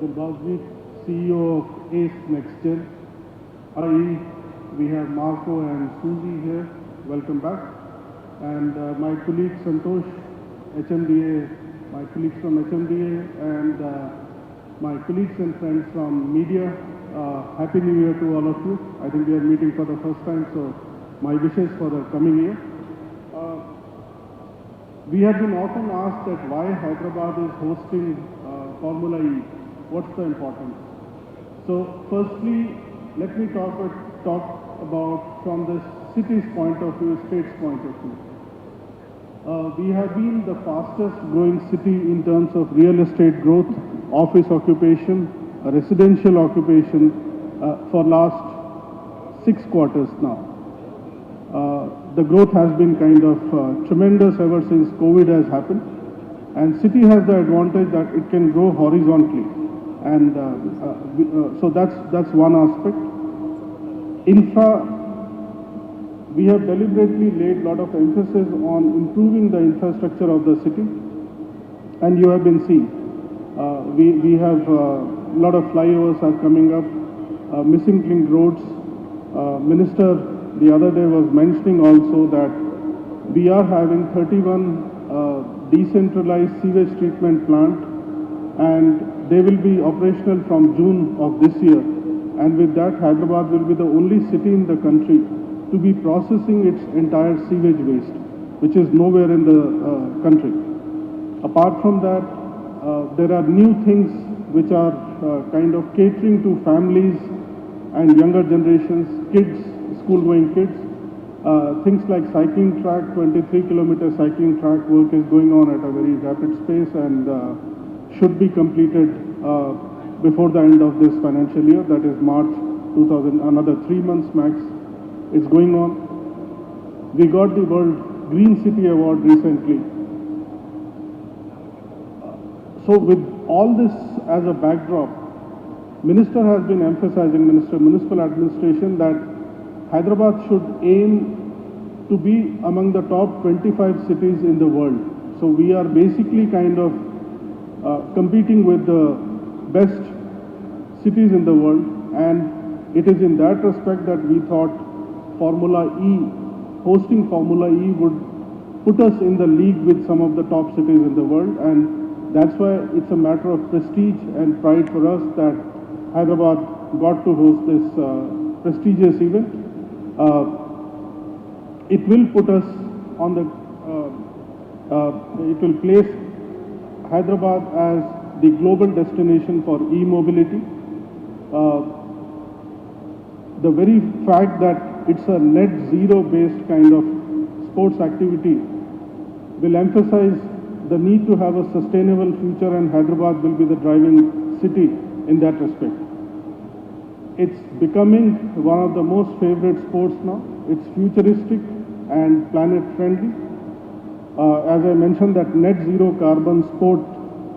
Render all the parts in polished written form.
Bhakti, CEO of ACE Next Gen. We have Marco and Susie here. Welcome back. And my colleague Santosh, HMDA, my colleagues from HMDA, and my colleagues and friends from media. Happy New Year to all of you. I think we are meeting for the first time, so my wishes for the coming year. We have been often asked that why Hyderabad is hosting Formula E. What's the importance? So firstly, let me talk about from the city's point of view, state's point of view. We have been the fastest growing city in terms of real estate growth, office occupation, residential occupation for last 6 quarters now. The growth has been kind of tremendous ever since COVID has happened, and city has the advantage that it can grow horizontally, and so that's one aspect. Infra, we have deliberately laid a lot of emphasis on improving the infrastructure of the city, and you have been seeing. We have a lot of flyovers are coming up, missing link roads. Minister the other day was mentioning also that we are having 31 decentralized sewage treatment plant, and they will be operational from June of this year. And with that, Hyderabad will be the only city in the country to be processing its entire sewage waste, which is nowhere in the country. Apart from that, there are new things which are kind of catering to families and younger generations, kids, school-going kids. Things like cycling track, 23-kilometer cycling track work is going on at a very rapid pace and should be completed before the end of this financial year, that is March 2000, another 3 months max. It's going on. We got the World Green City Award recently. So with all this as a backdrop, Minister has been emphasizing, Municipal Administration, that Hyderabad should aim to be among the top 25 cities in the world. So we are basically kind of competing with the best cities in the world, and it is in that respect that we thought hosting Formula E would put us in the league with some of the top cities in the world, and that's why it's a matter of prestige and pride for us that Hyderabad got to host this prestigious event. It will put us on the, it will place Hyderabad as the global destination for e-mobility. The very fact that it's a net zero based kind of sports activity will emphasize the need to have a sustainable future, and Hyderabad will be the driving city in that respect. It's becoming one of the most favorite sports now. It's futuristic and planet friendly. As I mentioned, that net zero carbon sport,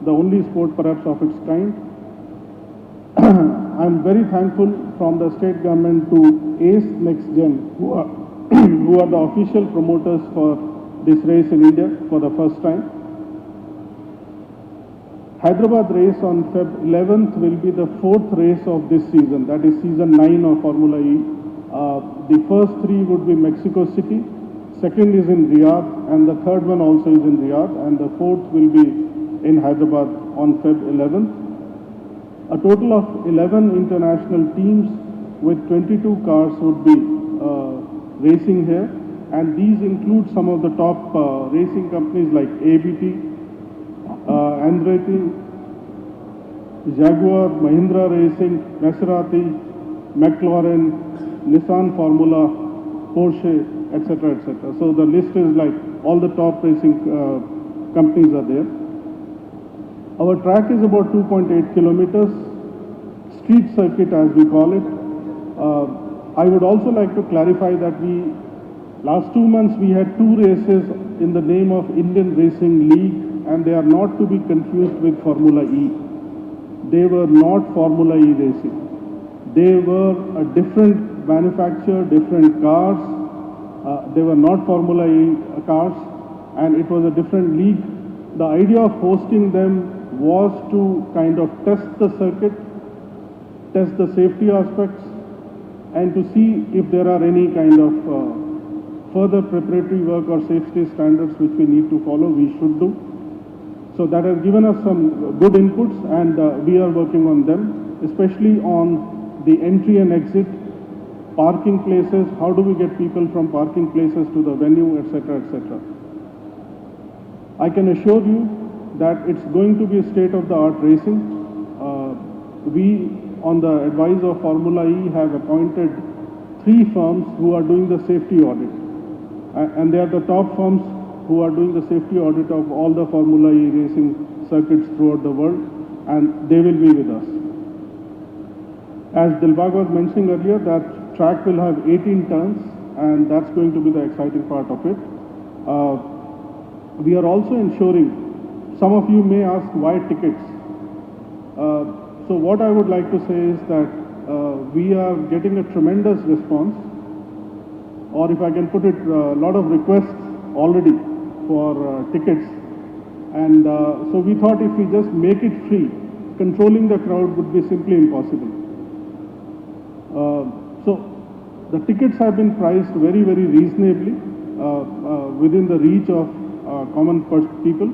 the only sport perhaps of its kind. I'm very thankful from the state government to ACE Next Gen, who are the official promoters for this race in India for the first time. Hyderabad race on Feb 11th will be the 4th race of this season, that is season 9 of Formula E. The first 3 would be Mexico City, second is in Riyadh, and the third one also is in Riyadh, and the 4th will be in Hyderabad on Feb 11th. A total of 11 international teams with 22 cars would be racing here, and these include some of the top racing companies like ABT, Andretti, Jaguar, Mahindra Racing, Maserati, McLaren, Nissan Formula, Porsche, etc., etc. So the list is like all the top racing companies are there. Our track is about 2.8 kilometers, street circuit as we call it. I would also like to clarify that last 2 months we had 2 races in the name of Indian Racing League, and they are not to be confused with Formula E. They were not Formula E racing. They were a different manufacturer, different cars. They were not Formula E cars, and it was a different league. The idea of hosting them was to kind of test the circuit, test the safety aspects, and to see if there are any kind of further preparatory work or safety standards which we need to follow, we should do. So that has given us some good inputs, and we are working on them, especially on the entry and exit, parking places, how do we get people from parking places to the venue, etc., etc. I can assure you that it's going to be state-of-the-art racing. We, on the advice of Formula E, have appointed 3 firms who are doing the safety audit. And they are the top firms who are doing the safety audit of all the Formula E racing circuits throughout the world, and they will be with us. As Dilbag was mentioning earlier, that track will have 18 turns, and that's going to be the exciting part of it. We are also ensuring, some of you may ask why tickets. So what I would like to say is that we are getting a tremendous response, or if I can put it, a lot of requests already for tickets. And so we thought if we just make it free, controlling the crowd would be simply impossible. So the tickets have been priced very, very reasonably within the reach of common people.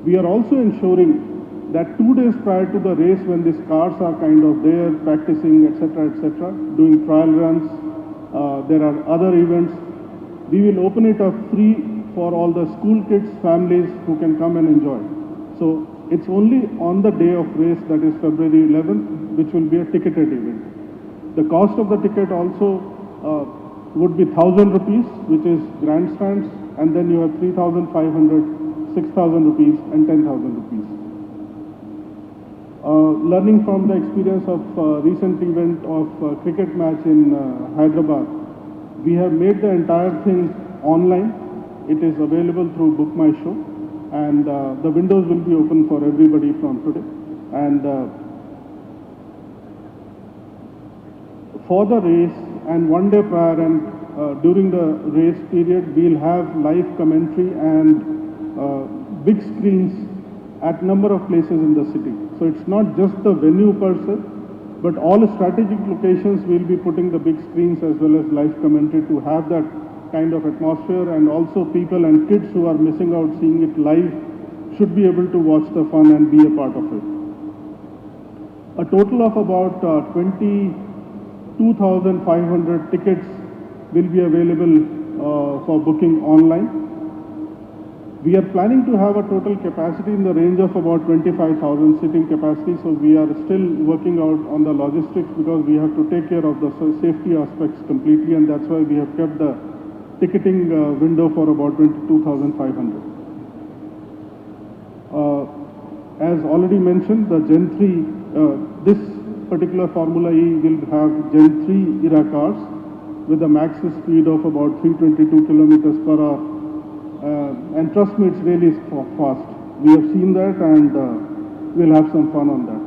We are also ensuring that 2 days prior to the race, when these cars are kind of there practicing, etc., etc., doing trial runs, there are other events, we will open it up free for all the school kids, families who can come and enjoy. So it's only on the day of race, that is February 11th, which will be a ticketed event. The cost of the ticket also would be 1,000 rupees, which is grandstands, and then you have 3,500, 6,000 rupees, and 10,000 rupees. Learning from the experience of recent event of cricket match in Hyderabad, we have made the entire thing online. It is available through Book My Show, and the windows will be open for everybody from today. And for the race, and 1 day prior and during the race period, we'll have live commentary and big screens at number of places in the city. So it's not just the venue per se, but all strategic locations will be putting the big screens as well as live commentary to have that kind of atmosphere, and also people and kids who are missing out seeing it live should be able to watch the fun and be a part of it. A total of about 22,500 tickets will be available for booking online. We are planning to have a total capacity in the range of about 25,000 sitting capacity, so we are still working out on the logistics because we have to take care of the safety aspects completely, and that's why we have kept the ticketing window for about 22,500. As already mentioned, the Gen 3, this particular Formula E will have Gen 3 era cars with a max speed of about 322 kilometers per hour. And trust me, it's really fast. We have seen that, and we'll have some fun on that.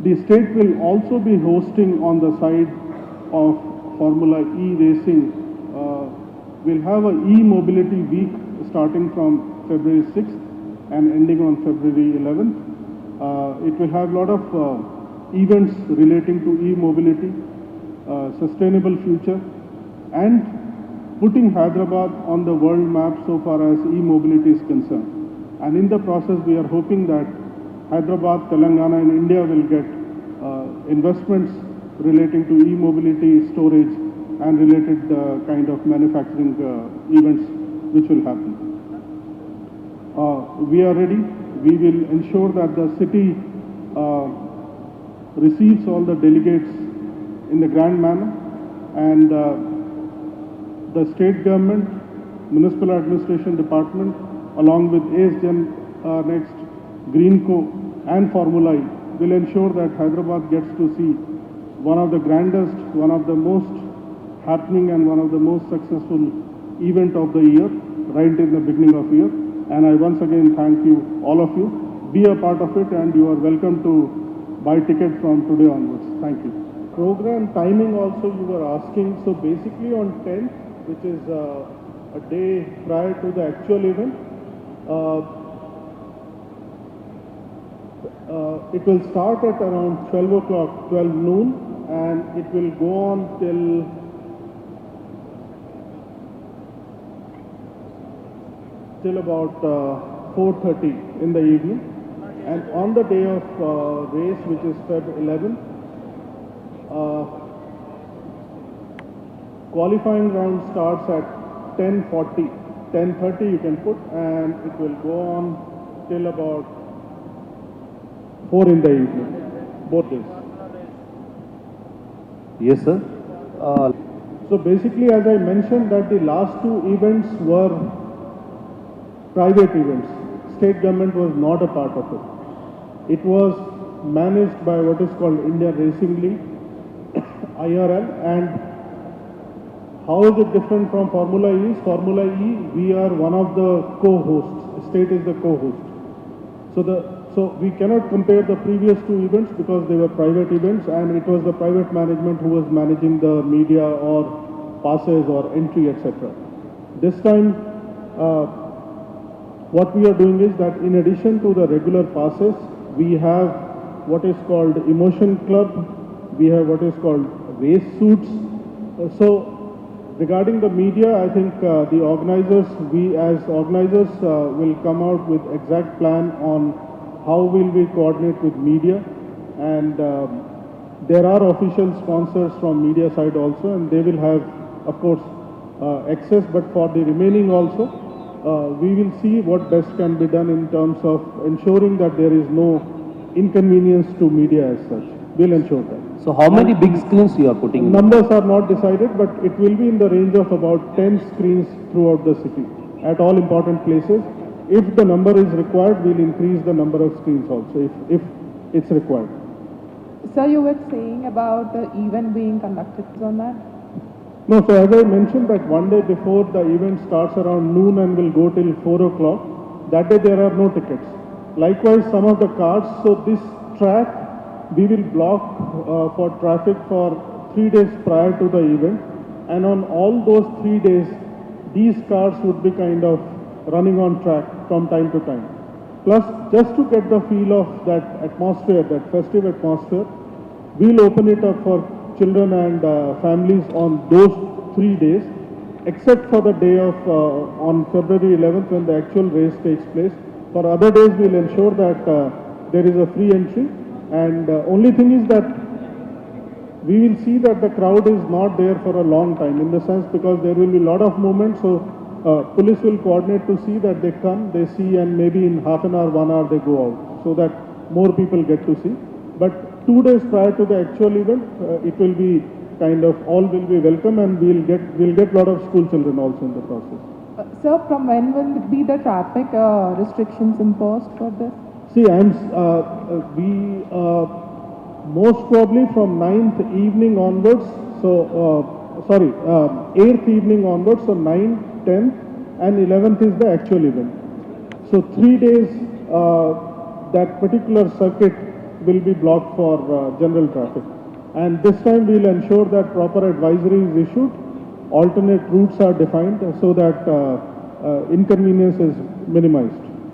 The state will also be hosting on the side of Formula E racing. We'll have an e-mobility week starting from February 6th and ending on February 11th. It will have a lot of events relating to e-mobility, sustainable future, and putting Hyderabad on the world map so far as e-mobility is concerned. And in the process, we are hoping that Hyderabad, Telangana, and India will get investments relating to e-mobility, storage, and related kind of manufacturing events which will happen. We are ready. We will ensure that the city receives all the delegates in the grand manner, and the state government, municipal administration department, along with ASGEN, Next, Greenco, and Formula E, will ensure that Hyderabad gets to see one of the grandest, one of the most happening, and one of the most successful event of the year, right in the beginning of year. And I once again thank you, all of you. Be a part of it, and you are welcome to buy tickets from today onwards. Thank you. Program timing also you were asking. So basically on 10th, which is a day prior to the actual event, It will start at around 12 o'clock, 12 noon, and it will go on till about 4:30 in the evening. And on the day of race, which is Feb 11, qualifying round starts at 10:40. 10:30 you can put, and it will go on till about 4 in the evening, both days. Yes, sir. So basically, as I mentioned, that the last two events were private events. State government was not a part of it. It was managed by what is called Indian Racing League, IRL, and how is it different from Formula E? Formula E, we are one of the co-hosts. State is the co-host. So we cannot compare the previous two events because they were private events, and it was the private management who was managing the media or passes or entry, etc. This time, what we are doing is that in addition to the regular passes, we have what is called Emotion Club, we have what is called race suits. So regarding the media, I think the organizers, we as organizers will come out with exact plan on how will we coordinate with media, and there are official sponsors from media side also, and they will have, of course, access, but for the remaining also, we will see what best can be done in terms of ensuring that there is no inconvenience to media as such. We'll ensure that. So how many big screens you are putting? Numbers are not decided, but it will be in the range of about 10 screens throughout the city at all important places. If the number is required, we'll increase the number of screens also if it's required. Sir, you were saying about the event being conducted on that? No, so as I mentioned that one day before the event starts around noon and will go till 4 o'clock, that day there are no tickets. Likewise, some of the cars, so this track we will block for traffic for 3 days prior to the event, and on all those 3 days, these cars would be kind of running on track from time to time. Plus, just to get the feel of that atmosphere, that festive atmosphere, we'll open it up for children and families on those 3 days, except for the day of on February 11th when the actual race takes place. For other days, we'll ensure that there is a free entry, and only thing is that we will see that the crowd is not there for a long time, in the sense because there will be a lot of movement, so police will coordinate to see that they come, they see, and maybe in half an hour, 1 hour they go out, so that more people get to see. But 2 days prior to the actual event, it will be kind of all will be welcome, and we'll get lot of school children also in the process. Sir, from when will be the traffic restrictions imposed for this? See, we most probably from 9th evening onwards, so 8th evening onwards, so 9th, 10th and 11th is the actual event. So 3 days that particular circuit will be blocked for general traffic, and this time we will ensure that proper advisory is issued, alternate routes are defined so that inconvenience is minimized.